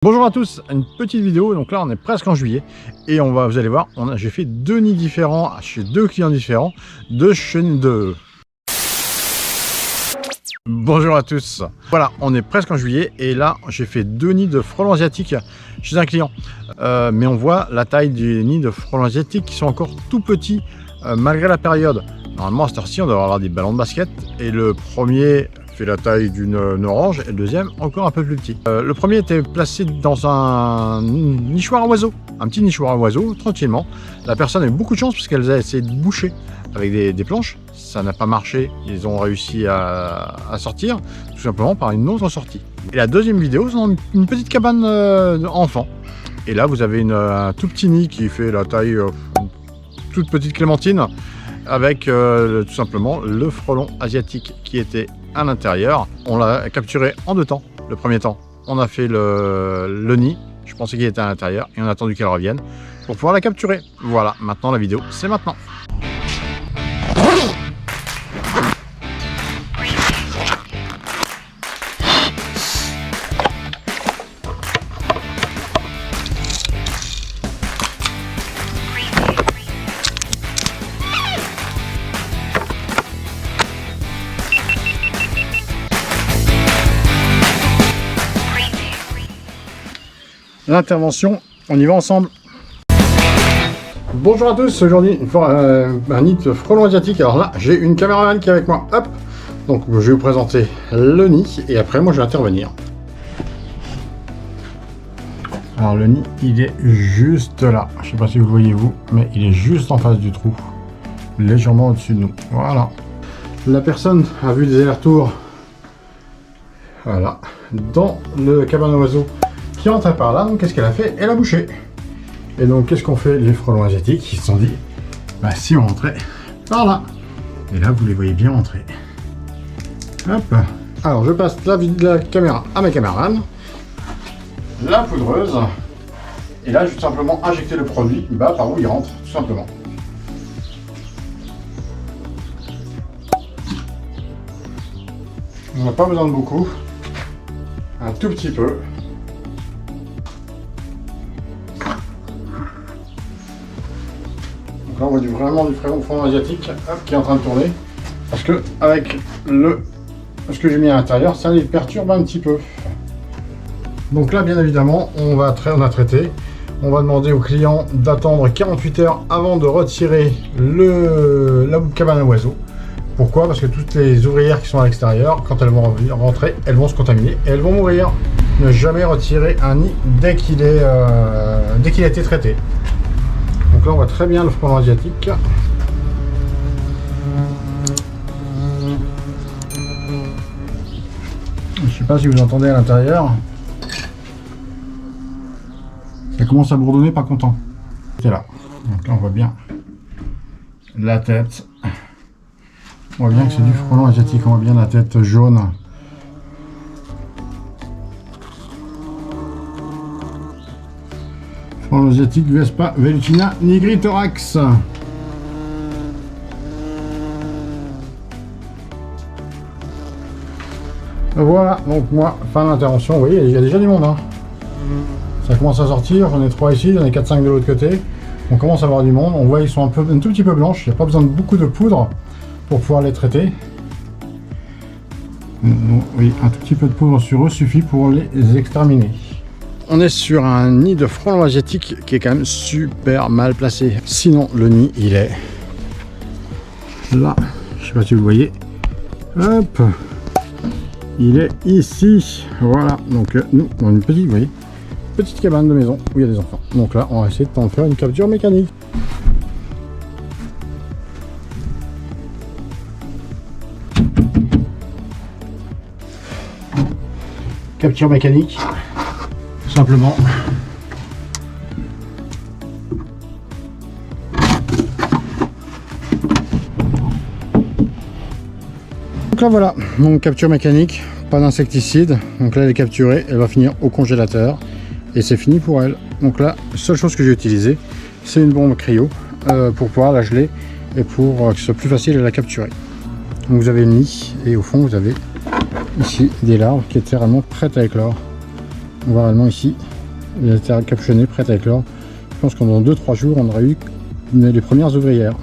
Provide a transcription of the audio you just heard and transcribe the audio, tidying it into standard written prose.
Bonjour à tous, une petite vidéo. Donc là on est presque en juillet et vous allez voir, j'ai fait deux nids différents chez deux clients différents de chaîne de... Bonjour à tous. Voilà, on est presque en juillet et là j'ai fait deux nids de frelons asiatiques chez un client. Mais on voit la taille des nids de frelons asiatiques qui sont encore tout petits malgré la période. Normalement à cette heure-ci on devrait avoir des ballons de basket et le premier fait la taille d'une orange et le deuxième encore un peu plus petit. Le premier était placé dans un nichoir à oiseaux, un petit nichoir à oiseaux, tranquillement. La personne a eu beaucoup de chance parce qu'elle a essayé de boucher avec des planches, ça n'a pas marché, ils ont réussi à sortir tout simplement par une autre sortie. Et la deuxième vidéo, c'est dans une petite cabane enfant. Et là vous avez un tout petit nid qui fait la taille toute petite clémentine avec tout simplement le frelon asiatique qui était à l'intérieur. On l'a capturé en deux temps. Le premier temps, on a fait le nid. Je pensais qu'il était à l'intérieur et on a attendu qu'elle revienne pour pouvoir la capturer. Voilà, maintenant la vidéo, c'est maintenant. L'intervention, on y va ensemble. Bonjour à tous, aujourd'hui un nid de frelons asiatiques. Alors là j'ai une caméraman qui est avec moi, hop. Donc je vais vous présenter le nid et après moi je vais intervenir. Alors le nid il est juste là, je sais pas si vous le voyez vous, mais il est juste en face du trou, légèrement au-dessus de nous. Voilà, la personne a vu des allers-retours, voilà, dans le cabane à oiseaux qui entrait par là. Donc qu'est-ce qu'elle a fait? Elle a bouché. Et donc qu'est-ce qu'ont fait les frelons asiatiques? Ils se sont dit, bah si on rentrait par là. Et là vous les voyez bien entrer. Hop. Alors je passe la caméra à ma caméraman, la poudreuse, et là je vais tout simplement injecter le produit par où il rentre, tout simplement. On n'a pas besoin de beaucoup, un tout petit peu. Là, on voit vraiment du frelon asiatique qui est en train de tourner parce que avec ce que j'ai mis à l'intérieur, ça les perturbe un petit peu. Donc là, bien évidemment, on a traité. On va demander au client d'attendre 48 heures avant de retirer la cabane à oiseaux. Pourquoi? Parce que toutes les ouvrières qui sont à l'extérieur, quand elles vont rentrer, elles vont se contaminer et elles vont mourir. Ne jamais retirer un nid dès qu'il a été traité. Donc là on voit très bien le frelon asiatique. Je ne sais pas si vous entendez à l'intérieur. Ça commence à bourdonner, pas content. C'est là. Donc là on voit bien la tête. On voit bien que c'est du frelon asiatique. On voit bien la tête jaune. Frelon asiatique Vespa velutina nigritorax. Voilà, donc moi, fin de l'intervention. Vous voyez, il y a déjà du monde. Hein. Ça commence à sortir, j'en ai 3 ici, j'en ai 4-5 de l'autre côté. On commence à avoir du monde. On voit qu'ils sont un tout petit peu blanches. Il n'y a pas besoin de beaucoup de poudre pour pouvoir les traiter. Oui, un tout petit peu de poudre sur eux suffit pour les exterminer. On est sur un nid de frelons asiatiques qui est quand même super mal placé. Sinon, le nid, il est là. Je sais pas si vous le voyez. Hop. Il est ici. Voilà. Donc, nous, on a une petite, vous voyez, petite cabane de maison où il y a des enfants. Donc là, on va essayer de faire une capture mécanique. Capture mécanique. Simplement. Donc là voilà, donc capture mécanique, pas d'insecticide. Donc là elle est capturée, elle va finir au congélateur et c'est fini pour elle. Donc là, seule chose que j'ai utilisée, c'est une bombe cryo pour pouvoir la geler et pour que ce soit plus facile à la capturer. Donc vous avez le nid et au fond vous avez ici des larves qui étaient réellement prêtes à éclore. On voit réellement ici Elle était capuchonnée, prête à éclore. Je pense qu'en 2-3 jours, on aurait eu les premières ouvrières.